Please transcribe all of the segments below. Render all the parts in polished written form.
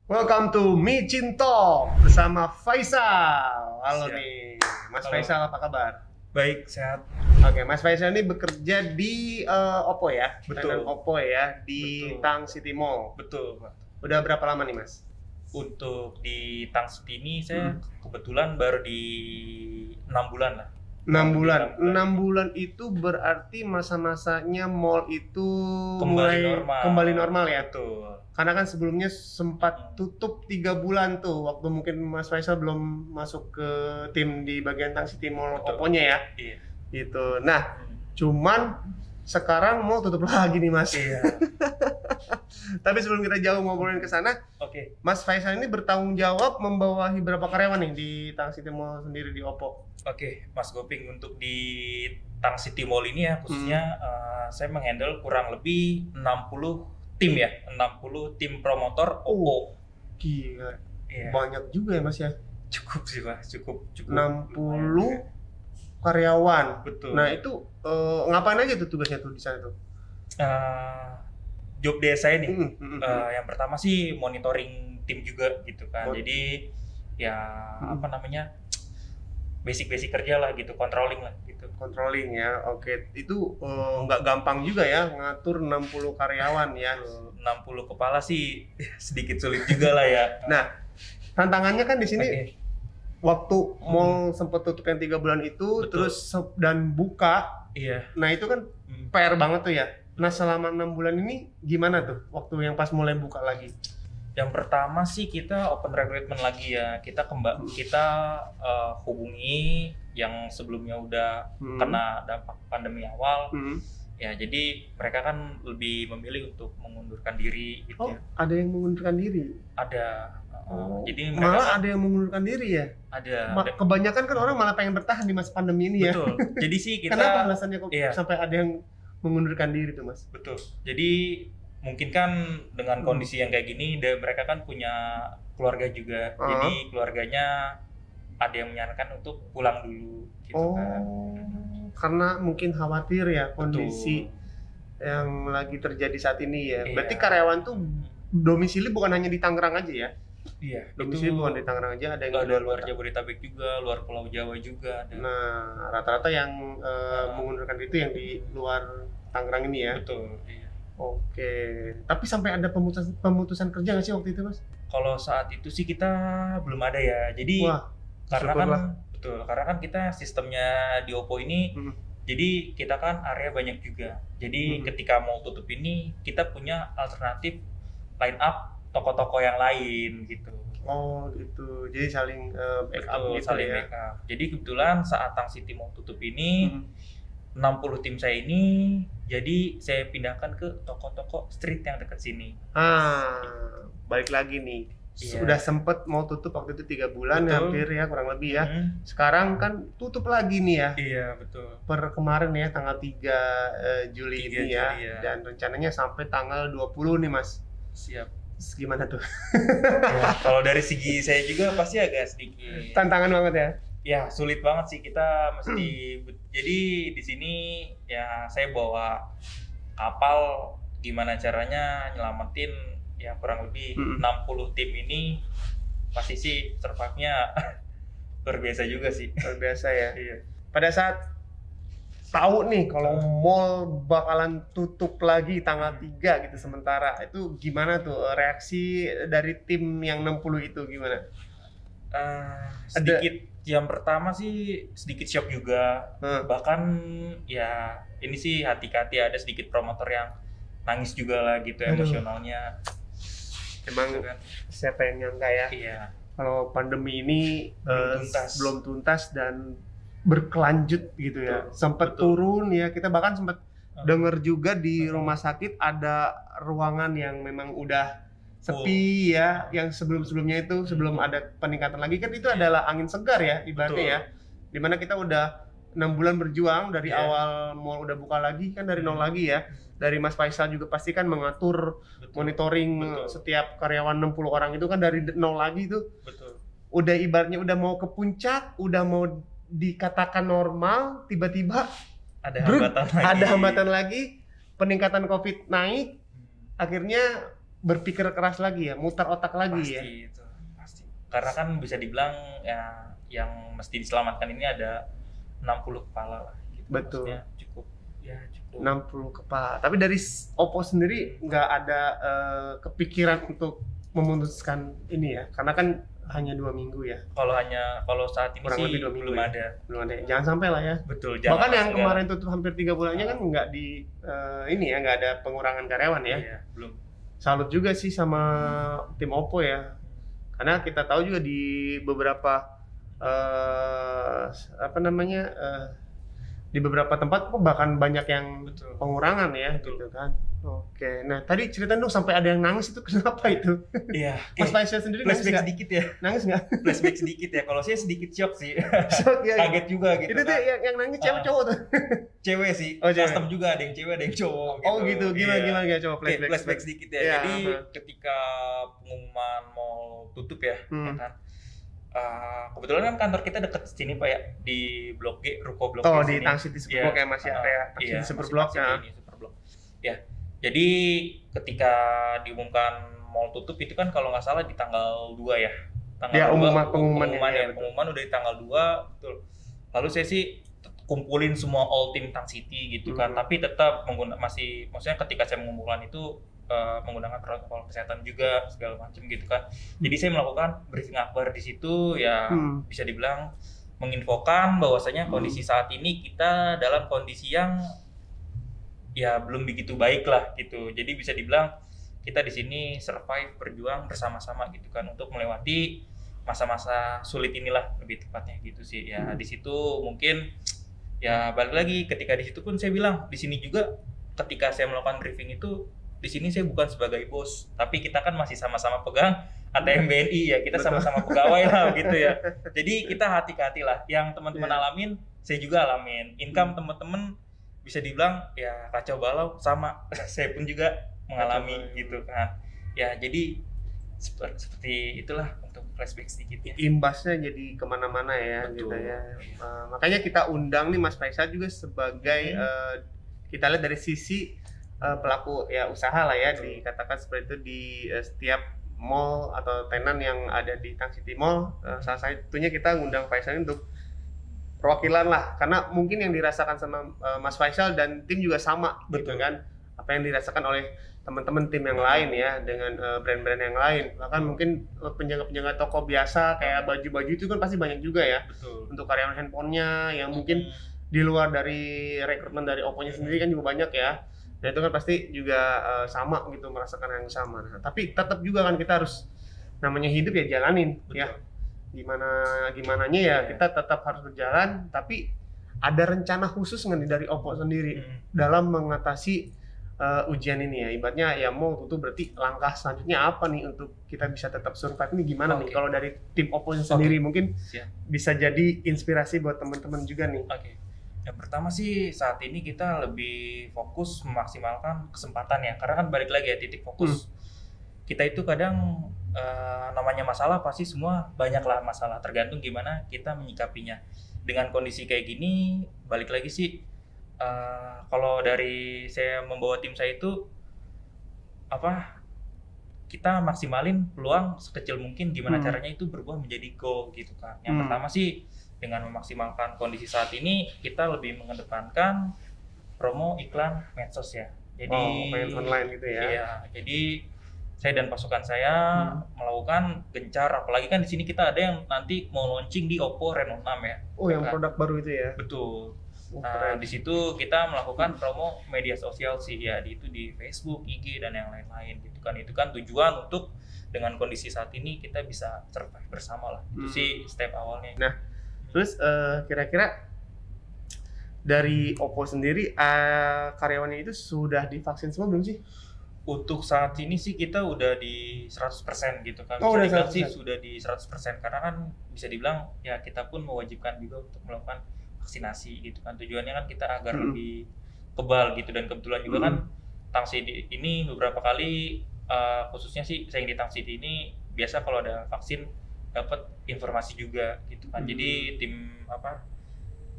Welcome to Micin Talk bersama Faisal. Halo Siap. nih, Mas Halo. Faisal apa kabar? Baik, sehat. Oke, Mas Faisal ini bekerja di Oppo ya, Betul. tenan Oppo ya di Betul. Tang City Mall. Betul, Pak. Udah berapa lama nih, Mas? Untuk di Tang City ini saya kebetulan baru di 6 bulan lah. 6 bulan. Enam bulan. 6 bulan itu berarti masa-masanya mall itu Kembali normal. kembali normal ya. Betul. Karena kan sebelumnya sempat tutup 3 bulan tuh, waktu mungkin Mas Faisal belum masuk ke tim di bagian Tang City Mall Betul. Oppo-nya ya. Iya. Gitu. Nah, cuman sekarang mau tutup lagi nih, Mas. Iya. Tapi sebelum kita jauh ngobrolin ke sana, Oke. Mas Faisal ini bertanggung jawab membawahi berapa karyawan nih di Tang City Mall sendiri di Oppo? Oke, Mas Goping, untuk di Tang City Mall ini ya khususnya saya menghandle kurang lebih 60 tim ya, 60 tim promotor Oppo. Gila. Iya. Banyak juga ya, Mas ya. Cukup sih, Mas. Cukup 60 karyawan. Betul. Nah, itu ngapain aja tuh tugasnya tuh di sana tuh? Job desk saya nih, Hmm. yang pertama sih monitoring tim juga gitu kan. Jadi ya apa namanya, basic kerja lah gitu, controlling lah gitu. Controlling ya. Oke, itu nggak gampang juga ya ngatur 60 karyawan ya. 60 kepala sih sedikit sulit juga lah ya. Nah, tantangannya kan di sini Oke. waktu mall sempat tutup yang 3 bulan itu, Betul. terus dan buka. Iya. Nah, itu kan PR banget tuh ya. Nah, selama 6 bulan ini gimana tuh waktu yang pas mulai buka lagi? Yang pertama sih kita open recruitment lagi ya. Kita hubungi yang sebelumnya udah kena dampak pandemi awal. Ya, jadi mereka kan lebih memilih untuk mengundurkan diri gitu Oh, ya. ada yang mengundurkan diri. Ada. Jadi mereka Malah kan ada yang mengundurkan diri ya. ada. Kebanyakan kan orang malah pengen bertahan di masa pandemi ini ya. Betul. Jadi sih kita Kenapa alasannya kok iya. sampai ada yang mengundurkan diri tuh, Mas? Betul. Jadi mungkin kan dengan kondisi yang kayak gini, mereka kan punya keluarga juga. Jadi keluarganya ada yang menyarankan untuk pulang dulu gitu kan. Karena mungkin khawatir ya kondisi Betul. yang lagi terjadi saat ini ya. Iya. Berarti karyawan tuh domisili bukan hanya di Tangerang aja ya? Iya, Domisili itu bukan di Tangerang aja, ada yang ada di luar kota. Jabodetabek juga, luar Pulau Jawa juga ada. Nah, rata-rata yang mengundurkan diri itu yang di luar Tangerang ini ya. Betul. Iya. Oke. Tapi sampai ada pemutusan kerja nggak sih waktu itu, Mas? Kalau saat itu sih kita belum ada ya. Jadi Wah, karena kan syukurlah. betul, karena kan kita sistemnya di Oppo ini jadi kita kan area banyak juga. Jadi ketika mau tutup ini kita punya alternatif line up toko-toko yang lain gitu. Oh gitu, jadi saling backup Betul, gitu saling ya. backup. Jadi kebetulan saat Tang City mau tutup ini 60 tim saya ini jadi saya pindahkan ke toko-toko street yang dekat sini. Balik lagi nih. Iya. Sudah sempet mau tutup waktu itu 3 bulan Betul. hampir ya, kurang lebih ya. Sekarang kan tutup lagi nih ya. Iya, betul. Per kemarin ya tanggal 3 Juli 3 ini ya. Juli ya. Dan rencananya sampai tanggal 20 nih, Mas. Siap. Gimana tuh? Ya, kalau dari segi saya juga pasti agak sedikit Tantangan banget ya. ya sulit banget sih, kita mesti jadi di sini ya saya bawa kapal, gimana caranya nyelamatin ya kurang lebih 60 tim ini, pasti sih survive-nya luar biasa juga sih. Luar biasa ya. Iya. Pada saat tahu nih kalau mall bakalan tutup lagi tanggal 3 gitu sementara, itu gimana tuh reaksi dari tim yang 60 itu gimana? Sedikit yang pertama sih sedikit shock juga. Bahkan ya ini sih hati-hati, ada sedikit promotor yang nangis juga lah gitu. Aduh. Emosionalnya. Emang Gitu kan. siapa yang nyangka ya Iya. kalau pandemi ini Belum tuntas dan berkelanjut gitu ya. Betul, Sempat betul. turun ya, kita bahkan sempat dengar juga di rumah sakit ada ruangan yang memang udah sepi ya, yang sebelum-sebelumnya itu sebelum ada peningkatan lagi kan itu adalah angin segar ya ibaratnya Betul. ya. Dimana kita udah 6 bulan berjuang dari Iya. awal mall udah buka lagi kan dari nol lagi ya. Dari Mas Faisal juga pasti kan mengatur Betul. monitoring Betul. setiap karyawan 60 orang itu kan dari nol lagi tuh. Betul. Udah ibaratnya udah mau ke puncak, udah mau dikatakan normal, tiba-tiba Ada bruk, hambatan lagi. ada hambatan lagi, peningkatan COVID naik, akhirnya berpikir keras lagi ya, mutar otak lagi pasti ya. itu pasti, karena kan bisa dibilang ya yang mesti diselamatkan ini ada 60 kepala lah gitu. Betul. Maksudnya cukup 60 kepala. Tapi dari Oppo sendiri nggak ada kepikiran untuk memutuskan ini ya, karena kan hanya 2 minggu ya. Kalau saat ini Kurang sih lebih 2 minggu belum ya. ada. Belum ada. Jangan sampai lah ya. Betul. Bahkan yang kemarin tutup hampir 3 bulannya kan nggak di ini ya, nggak ada pengurangan karyawan ya. Iya, belum. Salut juga sih sama tim Oppo ya. Karena kita tahu juga di beberapa di beberapa tempat kok bahkan banyak yang Betul. pengurangan ya. Betul. Gitu kan. Oke, nah tadi cerita dong sampai ada yang nangis itu kenapa itu? Iya. Mas Faisal sendiri nangis Flashback nggak? sedikit ya. Nangis nggak? Flashback sedikit ya. Kalau saya sedikit shock sih. Shock ya. Kaget juga gitu. Itu tuh kan. yang nangis cewek cowok tuh. Cewek sih. Oh, cewek. Custom juga, ada yang cewek, ada yang cowok gitu. Oh gitu, gimana Iya. gimana ya coba Oke, flashback sedikit ya. Iya, Jadi ketika pengumuman mau tutup ya, ya kan. Kebetulan kan kantor kita deket sini Pak ya, di Blok G, Ruko Blok G Oh, sini. di Tang City Superblok ya Mas ya, kayak Tang City Superblok ya. Superblok. Ya. Jadi ketika diumumkan mau tutup itu kan kalau nggak salah di tanggal 2 ya. Ya, 2, pengumuman ya, betul. pengumuman udah di tanggal 2, betul. Lalu saya sih kumpulin semua all tim Tang City gitu kan, tapi tetap maksudnya ketika saya mengumpulkan itu menggunakan protokol kesehatan juga segala macam gitu kan. Jadi saya melakukan briefing akbar di situ ya, bisa dibilang menginfokan bahwasanya kondisi saat ini kita dalam kondisi yang ya belum begitu baik lah gitu. Jadi bisa dibilang kita di sini survive, berjuang bersama-sama gitu kan untuk melewati masa-masa sulit inilah, lebih tepatnya gitu sih. Ya di situ mungkin ya balik lagi, ketika di situ pun saya bilang di sini juga ketika saya melakukan briefing itu, di sini saya bukan sebagai bos, tapi kita kan masih sama-sama pegang ATM BNI ya, kita sama-sama pegawai lah gitu ya. Jadi kita hati-hati lah, yang teman-teman alamin saya juga alamin. Income teman-teman bisa dibilang ya kacau balau sama saya pun juga mengalami gitu kan. Ya jadi seperti itulah untuk flashback sedikit ya. Imbasnya jadi kemana-mana ya. Betul. Gitu ya. Makanya kita undang nih Mas Faisal juga sebagai kita lihat dari sisi pelaku ya usaha lah ya. Betul. Dikatakan seperti itu di setiap mall atau tenan yang ada di Tang City Mall. Salah satunya kita ngundang Faisal untuk perwakilan lah, karena mungkin yang dirasakan sama Mas Faisal dan tim juga sama. Betul. Gitu kan, apa yang dirasakan oleh teman-teman tim yang lain ya, dengan brand-brand yang lain. Bahkan mungkin penjaga-penjaga toko biasa kayak baju-baju itu kan pasti banyak juga ya. Betul. Untuk karyawan handphonenya yang mungkin di luar dari rekrutmen dari Oppo-nya sendiri kan juga banyak ya. Dan itu kan pasti juga sama gitu, merasakan yang sama. Nah, tapi tetap juga kan kita harus, namanya hidup ya jalanin. Betul. Ya. Gimananya ya kita tetap harus berjalan, tapi ada rencana khusus nggak nih dari Oppo sendiri dalam mengatasi ujian ini ya? Ibaratnya ya mau tutup, berarti langkah selanjutnya apa nih untuk kita bisa tetap survive ini gimana nih? Kalau dari tim Oppo sendiri mungkin bisa jadi inspirasi buat teman-teman juga nih. Yang pertama sih saat ini kita lebih fokus memaksimalkan kesempatan ya, karena kan balik lagi ya titik fokus. Kita itu kadang namanya masalah pasti semua banyaklah masalah, tergantung gimana kita menyikapinya. Dengan kondisi kayak gini, balik lagi sih kalau dari saya membawa tim saya itu kita maksimalin peluang sekecil mungkin, gimana caranya itu berubah menjadi goal gitu kan. Yang pertama sih dengan memaksimalkan kondisi saat ini, kita lebih mengedepankan promo iklan medsos ya. Jadi online gitu ya. Iya, jadi saya dan pasukan saya melakukan gencar, apalagi kan di sini kita ada yang nanti mau launching di Oppo Reno 6 ya. Oh, yang produk baru itu ya. Betul. Nah, di situ kita melakukan promo media sosial sih ya, itu di Facebook, IG dan yang lain-lain gitu kan. Itu kan tujuan untuk dengan kondisi saat ini kita bisa survive bersama lah. Itu sih step awalnya. Nah, terus kira-kira dari Oppo sendiri karyawannya itu sudah divaksin semua belum sih? Untuk saat ini sih kita udah di 100% gitu kan. Oh, bisa sih sudah di 100%, karena kan bisa dibilang ya kita pun mewajibkan juga untuk melakukan vaksinasi gitu kan. Tujuannya kan kita agar lebih kebal gitu, dan kebetulan juga kan Tang City ini beberapa kali khususnya sih saya yang di Tang City ini biasa kalau ada vaksin dapat informasi juga gitu kan. Jadi tim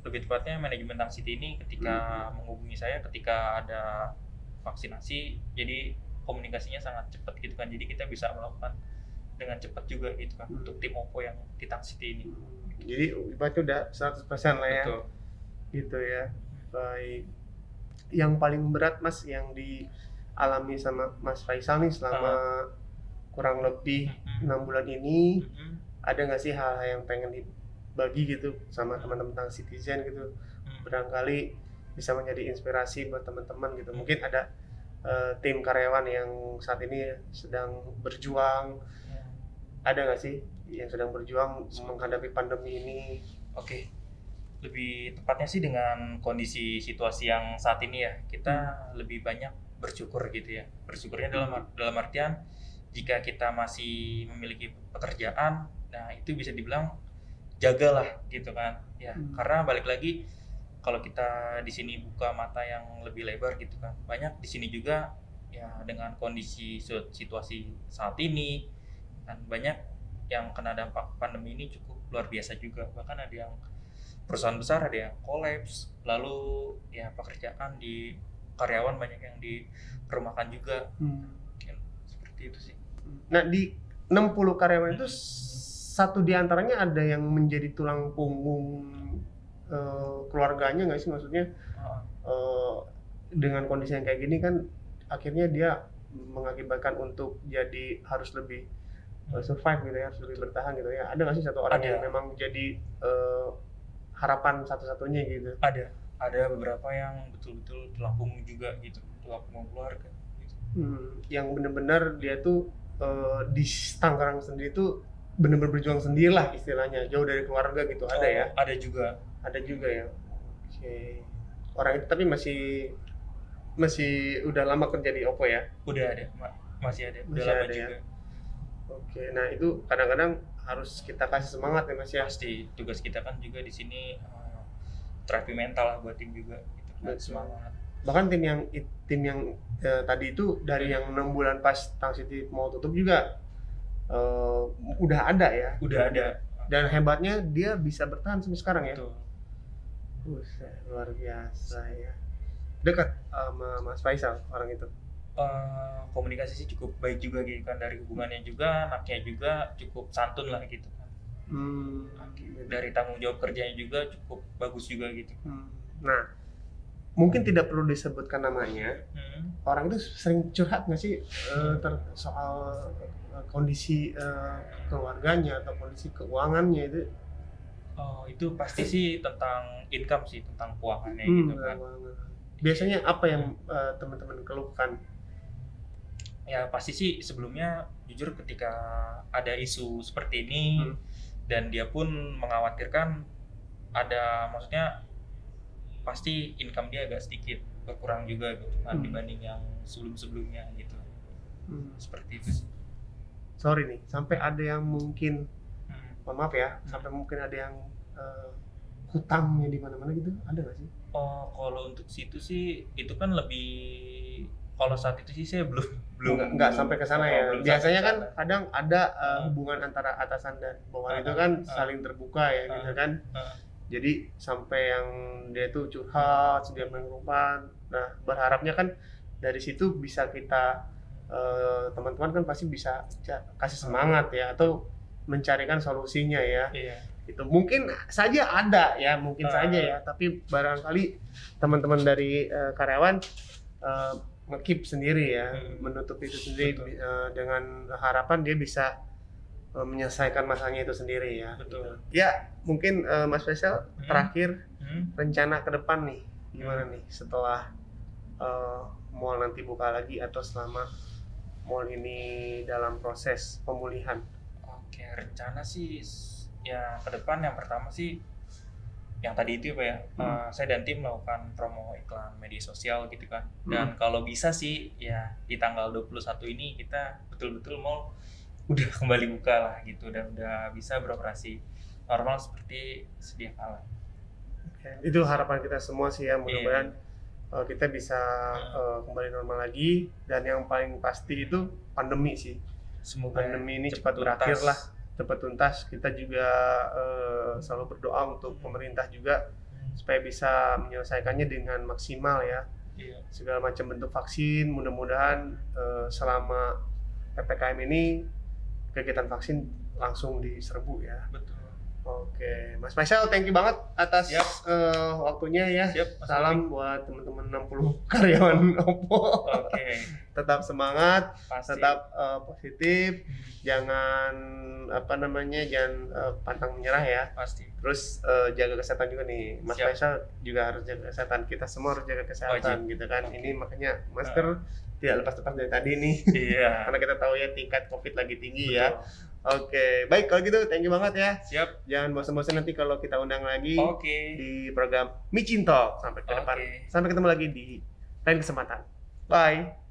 lebih tepatnya manajemen Tang City ini ketika menghubungi saya ketika ada vaksinasi, jadi komunikasinya sangat cepat gitu kan, jadi kita bisa melakukan dengan cepat juga gitu kan untuk tim OVO yang di Tang City ini. Jadi ibaratnya udah 100% lah ya. Betul. Gitu ya. Baik. Yang paling berat Mas yang dialami sama Mas Faisal nih selama kurang lebih 6 bulan ini, ada nggak sih hal-hal yang pengen dibagi gitu sama teman-teman Tang Citizen gitu? Barangkali bisa menjadi inspirasi buat teman-teman gitu. Mungkin ada tim karyawan yang saat ini sedang berjuang. Ada nggak sih yang sedang berjuang menghadapi pandemi ini? Oke. Lebih tepatnya sih dengan kondisi situasi yang saat ini ya, kita lebih banyak bersyukur gitu ya. Bersyukurnya dalam artian jika kita masih memiliki pekerjaan, nah itu bisa dibilang jagalah gitu kan. Ya, karena balik lagi kalau kita di sini buka mata yang lebih lebar gitu kan. Banyak di sini juga ya dengan kondisi situasi saat ini dan banyak yang kena dampak pandemi ini cukup luar biasa juga. Bahkan ada yang perusahaan besar ada yang kolaps, lalu ya pekerjaan di karyawan banyak yang dirumahkan juga. Mungkin seperti itu sih. Nah, di 60 karyawan itu satu di antaranya ada yang menjadi tulang punggung keluarganya nggak sih, maksudnya dengan kondisi yang kayak gini kan akhirnya dia mengakibatkan untuk jadi harus lebih survive gitu ya, harus lebih bertahan gitu ya. Ada nggak sih satu orang yang memang jadi harapan satu-satunya gitu? Ada beberapa yang betul-betul tulang punggung juga gitu, tulang punggung keluarga gitu. Yang benar-benar dia tuh di Tangerang sendiri tuh benar-benar berjuang sendirilah istilahnya, jauh dari keluarga gitu. Ada ya? Ada juga ya. Oke. Orang itu tapi masih udah lama kerja di OVO ya? Udah ada, masih ada. Udah lama juga. Ya? Oke, nah itu kadang-kadang harus kita kasih semangat ya Mas ya. Pasti, tugas kita kan juga di sini terapi mental lah buat tim juga gitu. Semangat. Bahkan tim yang tadi itu dari yang 6 bulan pas Tang City mau tutup juga udah ada ya. Udah ada. Dan hebatnya dia bisa bertahan sampai sekarang ya. Betul. Luar biasa ya. Dekat sama Mas Faisal orang itu. Komunikasi sih cukup baik juga gitu kan, dari hubungannya juga, anaknya juga cukup santun lah gitu kan. Dari tanggung jawab kerjanya juga cukup bagus juga gitu. Nah, mungkin tidak perlu disebutkan namanya. Orang itu sering curhat nggak sih soal kondisi keluarganya atau kondisi keuangannya itu? Itu pasti sih tentang income sih, tentang keuangannya gitu kan. Biasanya apa yang teman-teman keluhkan? Ya pasti sih sebelumnya jujur ketika ada isu seperti ini dan dia pun mengkhawatirkan ada, maksudnya pasti income dia agak sedikit berkurang juga gitu kan dibanding yang sebelum-sebelumnya gitu. Seperti itu sih. Sorry nih, sampai ada yang mungkin maaf ya, sampai mungkin ada yang hutangnya di mana-mana gitu, ada nggak sih? Kalau untuk situ sih itu kan lebih, kalau saat itu sih saya belum nggak sampai ke sana ya. Biasanya kan kadang ada hubungan antara atasan dan bawahan itu kan saling terbuka ya gitu kan. Jadi sampai yang dia tuh curhat sedemikian rupa. Nah, berharapnya kan dari situ bisa kita teman-teman kan pasti bisa kasih semangat ya, atau mencarikan solusinya ya. Itu mungkin saja ada ya, mungkin saja ya, tapi barangkali teman-teman dari karyawan nge-keep sendiri ya, menutup itu sendiri dengan harapan dia bisa menyelesaikan masalahnya itu sendiri ya. Betul. Ya, mungkin Mas Faisal terakhir rencana ke depan nih gimana nih setelah mall nanti buka lagi atau selama mall ini dalam proses pemulihan? Oke, rencana sih ya ke depan yang pertama sih yang tadi itu ya saya dan tim melakukan promo iklan media sosial gitu kan. Dan kalau bisa sih ya di tanggal 21 ini kita betul-betul mall udah kembali buka lah gitu dan udah bisa beroperasi normal seperti sedia kala. Itu harapan kita semua sih ya, mudah-mudahan kita bisa kembali normal lagi, dan yang paling pasti itu pandemi sih. Semoga pandemi ini cepat berakhir lah, cepat tuntas. Kita juga selalu berdoa untuk pemerintah juga supaya bisa menyelesaikannya dengan maksimal ya. segala macam bentuk vaksin. Mudah-mudahan selama PPKM ini kegiatan vaksin langsung diserbu ya. Betul. Oke, Mas Faisal, thank you banget atas waktunya ya. Siap, Salam buat teman-teman 60 karyawan Oppo. Oke. Tetap semangat, Pasti. tetap positif, jangan jangan pantang menyerah ya. Pasti. Terus jaga kesehatan juga nih, Mas Faisal juga harus jaga kesehatan. Kita semua harus jaga kesehatan. Wajib. Gitu kan. Ini makanya masker tidak lepas-lepas dari tadi nih. Iya. Karena kita tahu ya tingkat COVID lagi tinggi. Betul. Ya. Oke, baik kalau gitu, thank you banget ya. Siap. Jangan bosan-bosan nanti kalau kita undang lagi di program Micin Talk sampai ke depan. Okay. Sampai ketemu lagi di lain kesempatan. Bye.